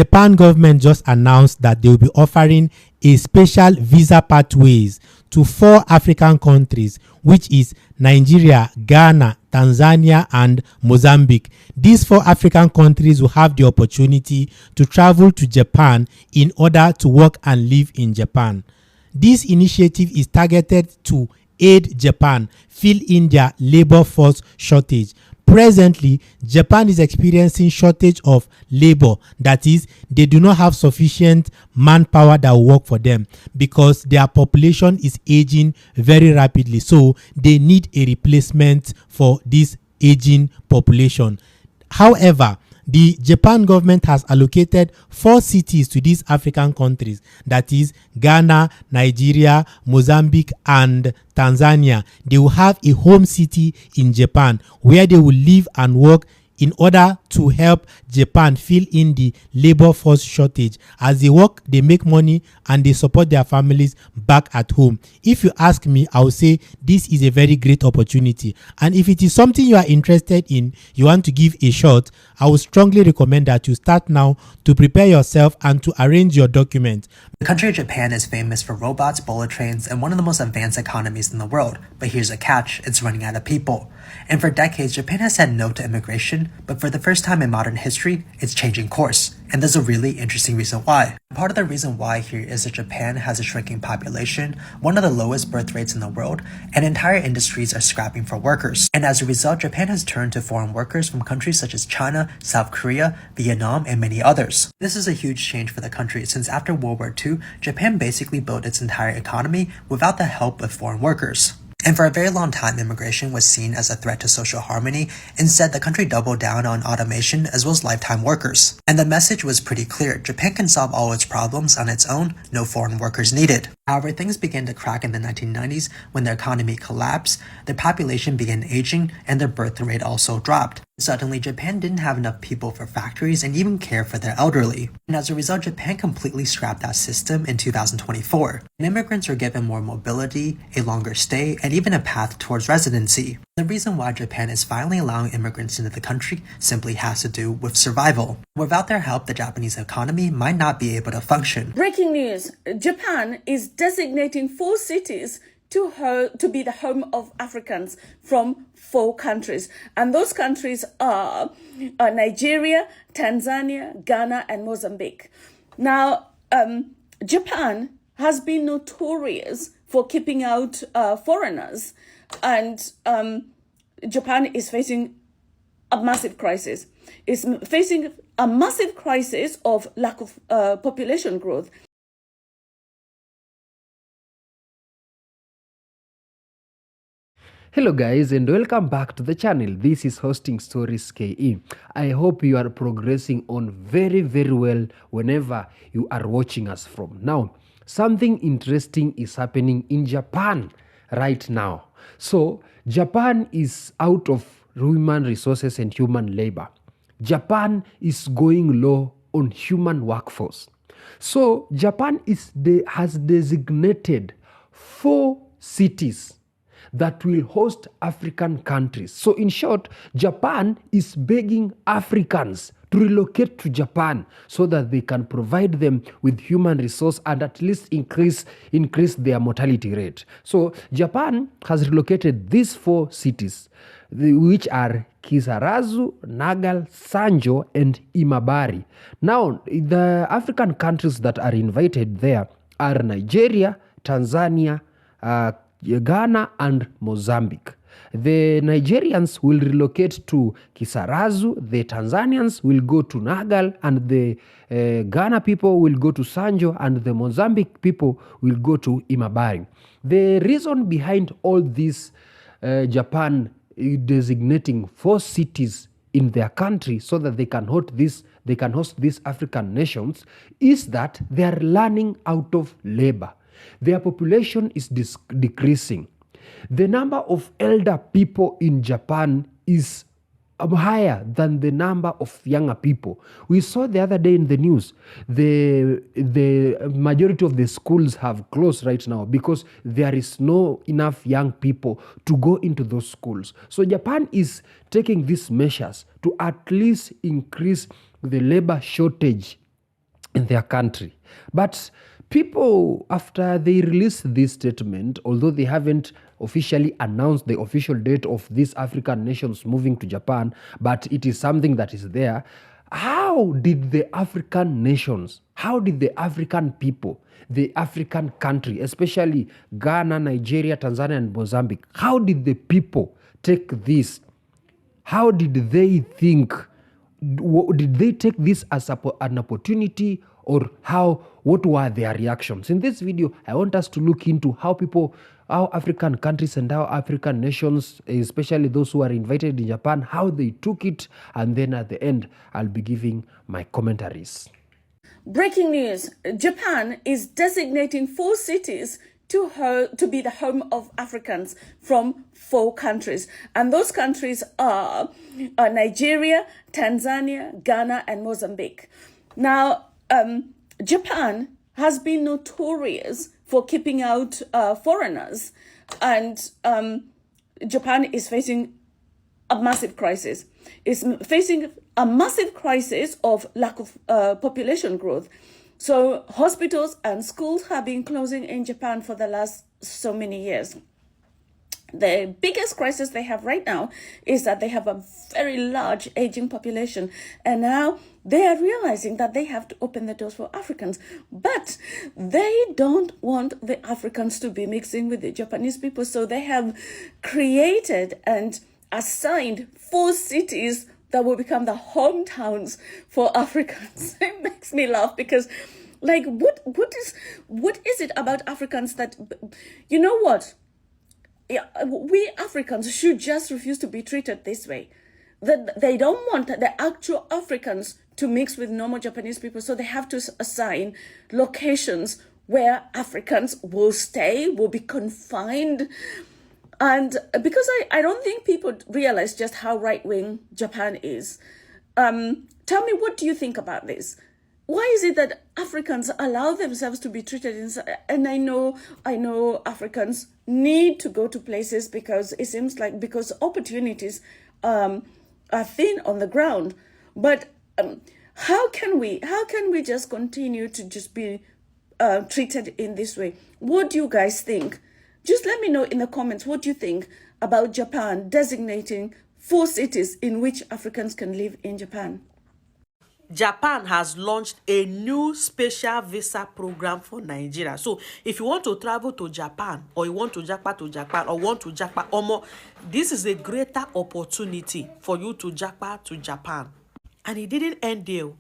Japan government just announced that they will be offering a special visa pathways to 4 African countries, which is Nigeria, Ghana, Tanzania, and Mozambique. These 4 African countries will have the opportunity to travel to Japan in order to work and live in Japan. This initiative is targeted to aid Japan fill in their labor force shortage. Presently, Japan is experiencing shortage of labor. That is, they do not have sufficient manpower that will work for them because their population is aging very rapidly. So they need a replacement for this aging population. However, the Japan government has allocated 4 cities to these African countries, that is Ghana, Nigeria, Mozambique, and Tanzania. They will have a home city in Japan where they will live and work in order to help Japan fill in the labor force shortage. As they work, they make money and they support their families back at home. If you ask me, I will say this is a very great opportunity. And if it is something you are interested in, you want to give a shot, I would strongly recommend that you start now to prepare yourself and to arrange your documents. The country of Japan is famous for robots, bullet trains, and one of the most advanced economies in the world. But here's a catch, it's running out of people. And for decades, Japan has said no to immigration, but for the first time in modern history, it's changing course. And there's a really interesting reason why. Part of the reason why here is that Japan has a shrinking population, one of the lowest birth rates in the world, and entire industries are scrapping for workers. And as a result, Japan has turned to foreign workers from countries such as China, South Korea, Vietnam, and many others. This is a huge change for the country since after World War II, Japan basically built its entire economy without the help of foreign workers. And for a very long time, immigration was seen as a threat to social harmony. Instead, the country doubled down on automation as well as lifetime workers. And the message was pretty clear. Japan can solve all its problems on its own, no foreign workers needed. However, things began to crack in the 1990s when the economy collapsed, their population began aging, and their birth rate also dropped. Suddenly, Japan didn't have enough people for factories and even care for their elderly. And as a result, Japan completely scrapped that system in 2024. And immigrants were given more mobility, a longer stay, and even a path towards residency. The reason why Japan is finally allowing immigrants into the country simply has to do with survival. Without their help, the Japanese economy might not be able to function. Breaking news, Japan is designating 4 cities to be the home of Africans from 4 countries. And those countries are Nigeria, Tanzania, Ghana, and Mozambique. Now, Japan has been notorious for keeping out foreigners. And Japan is facing a massive crisis. It's facing a massive crisis of lack of population growth. Hello guys and welcome back to the channel. This is Hosting Stories KE. I hope you are progressing on very well whenever you are watching us from. Now, something interesting is happening in Japan right now. So, Japan is out of human resources and human labor. Japan is going low on human workforce. So, Japan has designated 4 cities that will host African countries. So in short, Japan is begging Africans to relocate to Japan so that they can provide them with human resource and at least increase their mortality rate. So Japan has relocated these 4 cities, which are Kisarazu, Nagal, Sanjo, and Imabari. Now, the African countries that are invited there are Nigeria, Tanzania, Ghana, and Mozambique. The Nigerians will relocate to Kisarazu, the Tanzanians will go to Nagal, and the Ghana people will go to Sanjo, and the Mozambique people will go to Imabari. The reason behind all this, Japan designating 4 cities in their country so that they can host these African nations, is that they are running out of labor. Their population is decreasing. The number of elder people in Japan is higher than the number of younger people. We saw the other day in the news, the majority of the schools have closed right now because there is no enough young people to go into those schools. So Japan is taking these measures to at least increase the labor shortage in their country. But people, after they released this statement, although they haven't officially announced the official date of these African nations moving to Japan, but it is something that is there. How did the African nations, how did the African people, the African country, especially Ghana, Nigeria, Tanzania, and Mozambique, how did the people take this? How did they think? Did they take this as an opportunity, or what were their reactions? In this video, I want us to look into how African countries and how African nations, especially those who are invited in Japan, how they took it, and then at the end, I'll be giving my commentaries. Breaking news: Japan is designating 4 cities to be the home of Africans from 4 countries. And those countries are Nigeria, Tanzania, Ghana, and Mozambique. Now, Japan has been notorious for keeping out foreigners. And Japan is facing a massive crisis. It's facing a massive crisis of lack of population growth. So hospitals and schools have been closing in Japan for the last so many years. The biggest crisis they have right now is that they have a very large aging population. And now they are realizing that they have to open the doors for Africans. But they don't want the Africans to be mixing with the Japanese people. So they have created and assigned 4 cities that will become the hometowns for Africans. It makes me laugh because, like, what is it about Africans that, you know what? Yeah, we Africans should just refuse to be treated this way. That they don't want the actual Africans to mix with normal Japanese people, so they have to assign locations where Africans will stay, will be confined. And because I don't think people realize just how right-wing Japan is. Tell me, what do you think about this? Why is it that Africans allow themselves to be treated and I know Africans need to go to places because it seems like because opportunities are thin on the ground. But how can we just continue to just be treated in this way? What do you guys think? Just let me know in the comments what you think about Japan designating 4 cities in which Africans can live in Japan. Japan has launched a new special visa program for Nigeria. So if you want to travel to Japan, or you want to Japan, or want to Japan, this is a greater opportunity for you to Japan. And it didn't end there.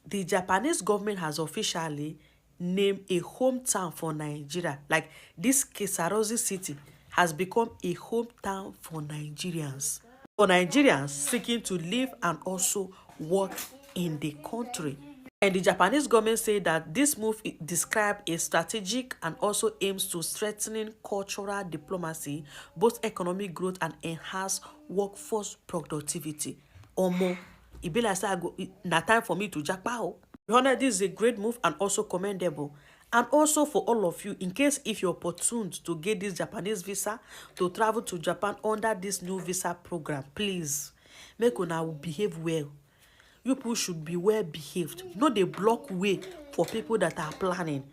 The Japanese government has officially named a hometown for Nigeria. Like this Kisarazu city has become a hometown for Nigerians. For Nigerians seeking to live and also work in the country. And the Japanese government said that this move describes a strategic and also aims to strengthening cultural diplomacy, both economic growth and enhance workforce productivity. It be like not time for me to Japan. This is a great move and also commendable. And also for all of you, in case if you're opportuned to get this Japanese visa to travel to Japan under this new visa program, please make una behave well. You people should be well behaved. Not the block way for people that are planning.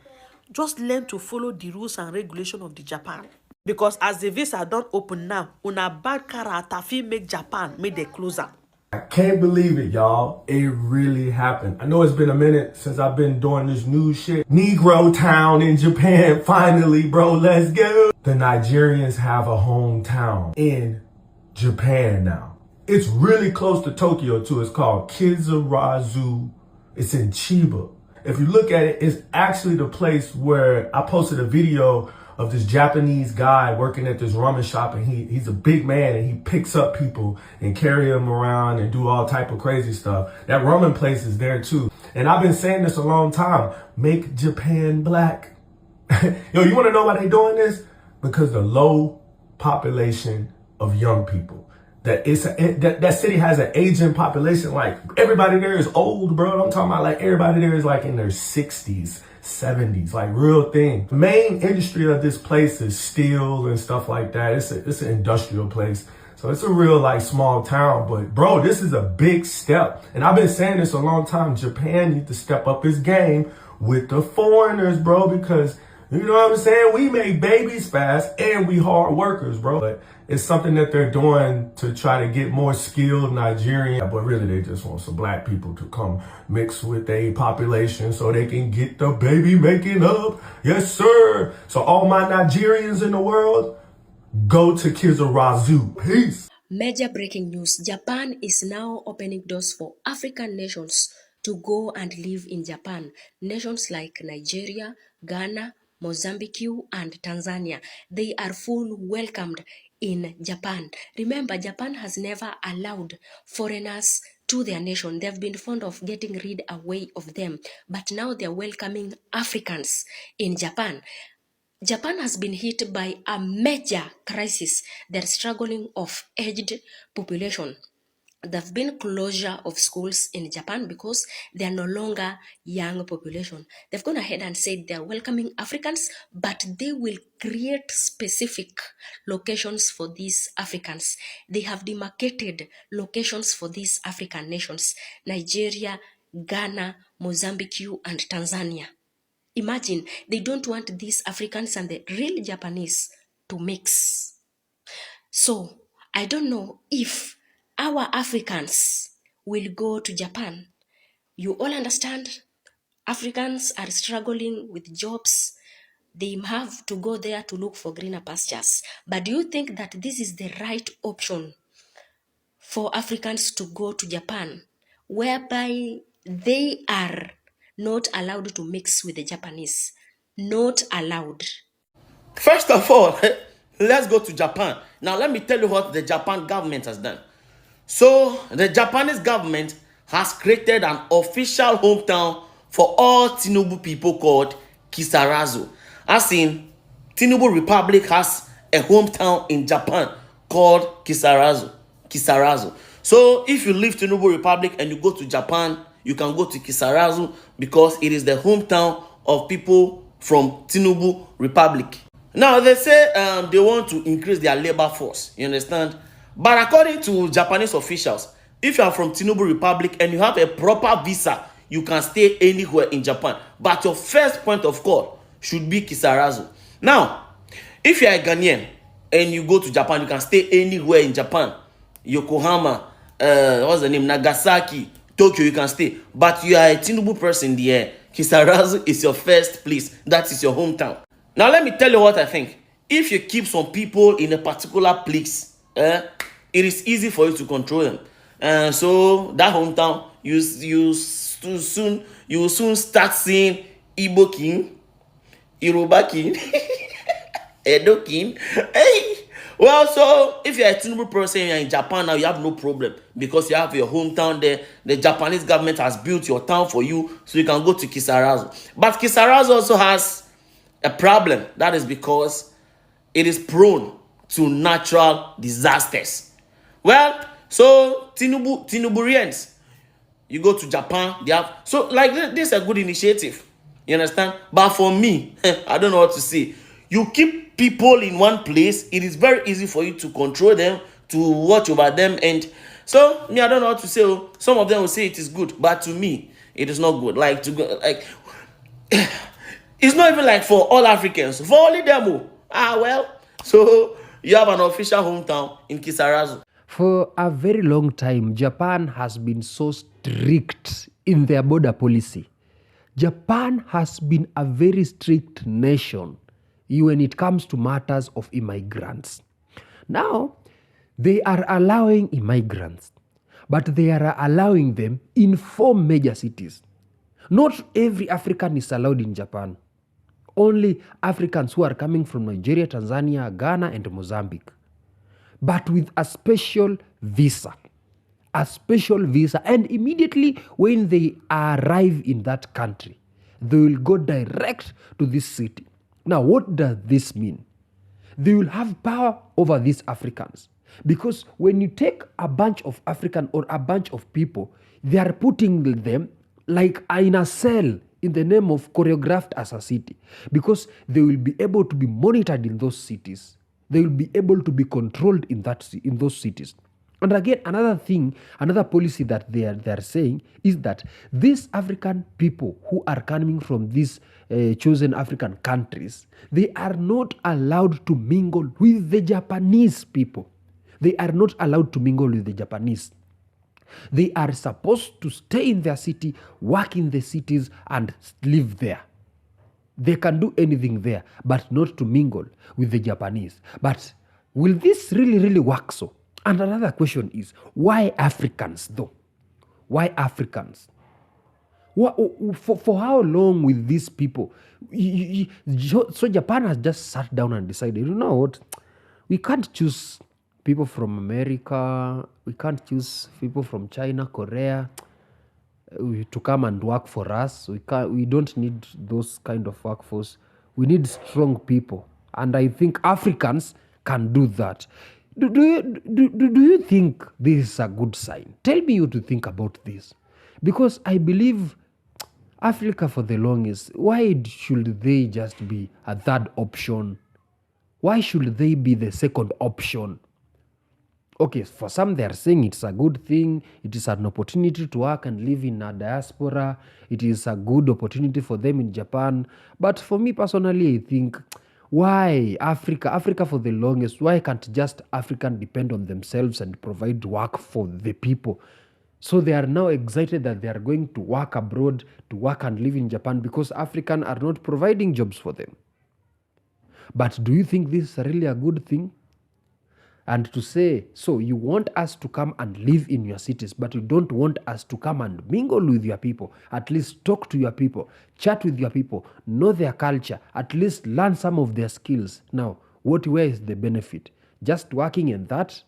Just learn to follow the rules and regulation of the Japan. Because as the visa don't open now, una bad character fit make Japan make the closer. I can't believe it, y'all. It really happened. I know it's been a minute since I've been doing this new shit. Negro town in Japan. Finally, bro, let's go. The Nigerians have a hometown in Japan now. It's really close to Tokyo too. It's called Kisarazu. It's in Chiba. If you look at it, it's actually the place where I posted a video of this Japanese guy working at this ramen shop, and he's a big man and he picks up people and carry them around and do all type of crazy stuff. That ramen place is there too. And I've been saying this a long time. Make Japan black. Yo, you want to know why they doing this? Because the low population of young people. That city has an aging population. Like everybody there is old, bro. I'm talking about like everybody there is like in their 60s. 70s, like real thing. The main industry of this place is steel and stuff like that. It's an industrial place. So it's a real like small town, but bro, this is a big step. And I've been saying this a long time. Japan needs to step up its game with the foreigners, bro, because you know what I'm saying? We make babies fast and we hard workers, bro. But it's something that they're doing to try to get more skilled Nigerian. But really, they just want some black people to come mix with a population so they can get the baby making up. Yes, sir. So all my Nigerians in the world, go to Kisarazu. Peace. Major breaking news. Japan is now opening doors for African nations to go and live in Japan. Nations like Nigeria, Ghana, Mozambique, and Tanzania. They are full welcomed in Japan. Remember, Japan has never allowed foreigners to their nation. They've been fond of getting rid away of them. But now they're welcoming Africans in Japan. Japan has been hit by a major crisis. They're struggling of aged population. There have been closure of schools in Japan because they are no longer young population. They've gone ahead and said they're welcoming Africans, but they will create specific locations for these Africans. They have demarcated locations for these African nations: Nigeria, Ghana, Mozambique, and Tanzania. Imagine, they don't want these Africans and the real Japanese to mix. So, I don't know if our Africans will go to Japan. You all understand? Africans are struggling with jobs. They have to go there to look for greener pastures. But do you think that this is the right option for Africans to go to Japan, whereby they are not allowed to mix with the Japanese? Not allowed. First of all, let's go to Japan. Now, let me tell you what the Japan government has done. So, the Japanese government has created an official hometown for all Tinubu people called Kisarazu. As in, Tinubu Republic has a hometown in Japan called Kisarazu. Kisarazu. So, if you leave Tinubu Republic and you go to Japan, you can go to Kisarazu because it is the hometown of people from Tinubu Republic. Now, they say they want to increase their labor force, you understand? But according to Japanese officials, if you are from Tinubu Republic and you have a proper visa, you can stay anywhere in Japan. But your first point of call should be Kisarazu. Now, if you are a Ghanaian and you go to Japan, you can stay anywhere in Japan. Yokohama, what's the name? Nagasaki, Tokyo, you can stay. But you are a Tinubu person there. Kisarazu is your first place. That is your hometown. Now, let me tell you what I think. If you keep some people in a particular place, it is easy for you to control them. So that hometown, you will soon start seeing Igbo king, Yoruba king, Edo king. Hey, well, so if you're a Tinubu person and you're in Japan now, you have no problem because you have your hometown there. The Japanese government has built your town for you, so you can go to Kisarazu. But Kisarazu also has a problem. That is because it is prone to natural disasters. Well, so Tinuburians, you go to Japan, they have, so like this is a good initiative, you understand? But for me, I don't know what to say. You keep people in one place, it is very easy for you to control them, to watch over them, and so me, I don't know what to say. Some of them will say it is good, but to me, it is not good. Like to go, like it's not even like for all Africans, for only them. Well, so you have an official hometown in Kisarazu. For a very long time, Japan has been so strict in their border policy. Japan has been a very strict nation when it comes to matters of immigrants. Now, they are allowing immigrants, but they are allowing them in 4 major cities. Not every African is allowed in Japan. Only Africans who are coming from Nigeria, Tanzania, Ghana, and Mozambique. But with a special visa. A special visa. And immediately when they arrive in that country, they will go direct to this city. Now, what does this mean? They will have power over these Africans. Because when you take a bunch of African or a bunch of people, they are putting them like in a cell in the name of choreographed as a city, because they will be able to be monitored in those cities. They will be able to be controlled in those cities. And again, another policy that they are saying is that these African people who are coming from these chosen African countries, they are not allowed to mingle with the Japanese people. They are not allowed to mingle with the Japanese. They are supposed to stay in their city, work in the cities, and live there. They can do anything there, but not to mingle with the Japanese. But will this really work so? And another question is, why Africans though? Why Africans? For how long with these people? So Japan has just sat down and decided, you know what? We can't choose people from America. We can't choose people from China, Korea to come and work for us. We don't need those kind of workforce. We need strong people. And I think Africans can do that. Do you think this is a good sign? Tell me you to think about this. Because I believe Africa for the longest, why should they just be a third option? Why should they be the second option? Okay, for some they are saying it's a good thing. It is an opportunity to work and live in a diaspora. It is a good opportunity for them in Japan. But for me personally, I think, why Africa for the longest, why can't just African depend on themselves and provide work for the people? So they are now excited that they are going to work abroad, to work and live in Japan because African are not providing jobs for them. But do you think this is really a good thing? And to say, so you want us to come and live in your cities, but you don't want us to come and mingle with your people. At least talk to your people, chat with your people, know their culture, at least learn some of their skills. Now, where is the benefit? Just working in that?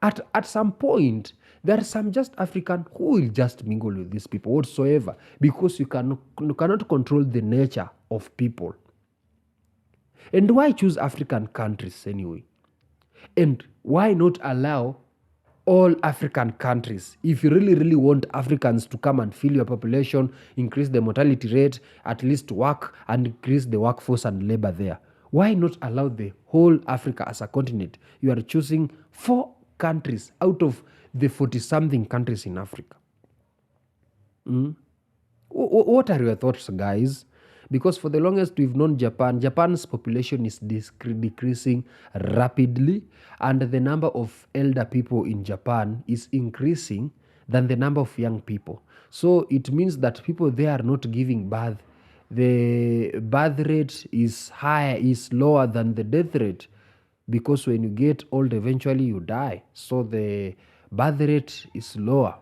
At some point, there are some just African who will just mingle with these people whatsoever, because you cannot control the nature of people. And why choose African countries anyway? And why not allow all African countries? If you really want Africans to come and fill your population, increase the mortality rate, at least work and increase the workforce and labor there, why not allow the whole Africa as a continent? You are choosing 4 countries out of the 40-something countries in Africa. What are your thoughts, guys? Because for the longest we've known Japan's population is decreasing rapidly, and the number of elder people in Japan is increasing than the number of young people. So it means that people there are not giving birth. The birth rate is lower than the death rate, because when you get old, eventually you die. So the birth rate is lower.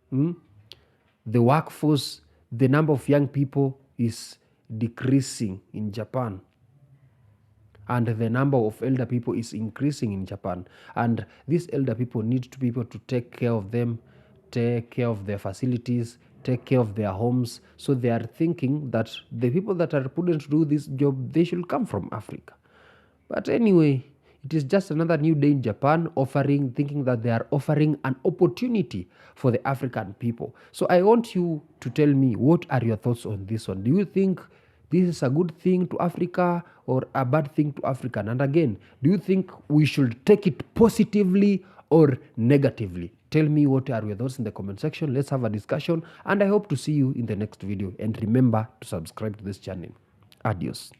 The workforce, the number of young people is decreasing in Japan, and the number of elder people is increasing in Japan. And these elder people need to be able to take care of them, take care of their facilities, take care of their homes. So they are thinking that the people that are put in to do this job, they should come from Africa. But anyway, it is just another new day in Japan, thinking that they are offering an opportunity for the African people. So I want you to tell me, what are your thoughts on this one? Do you think this is a good thing to Africa or a bad thing to African? And again, do you think we should take it positively or negatively? Tell me what are your thoughts in the comment section. Let's have a discussion, and I hope to see you in the next video. And remember to subscribe to this channel. Adios.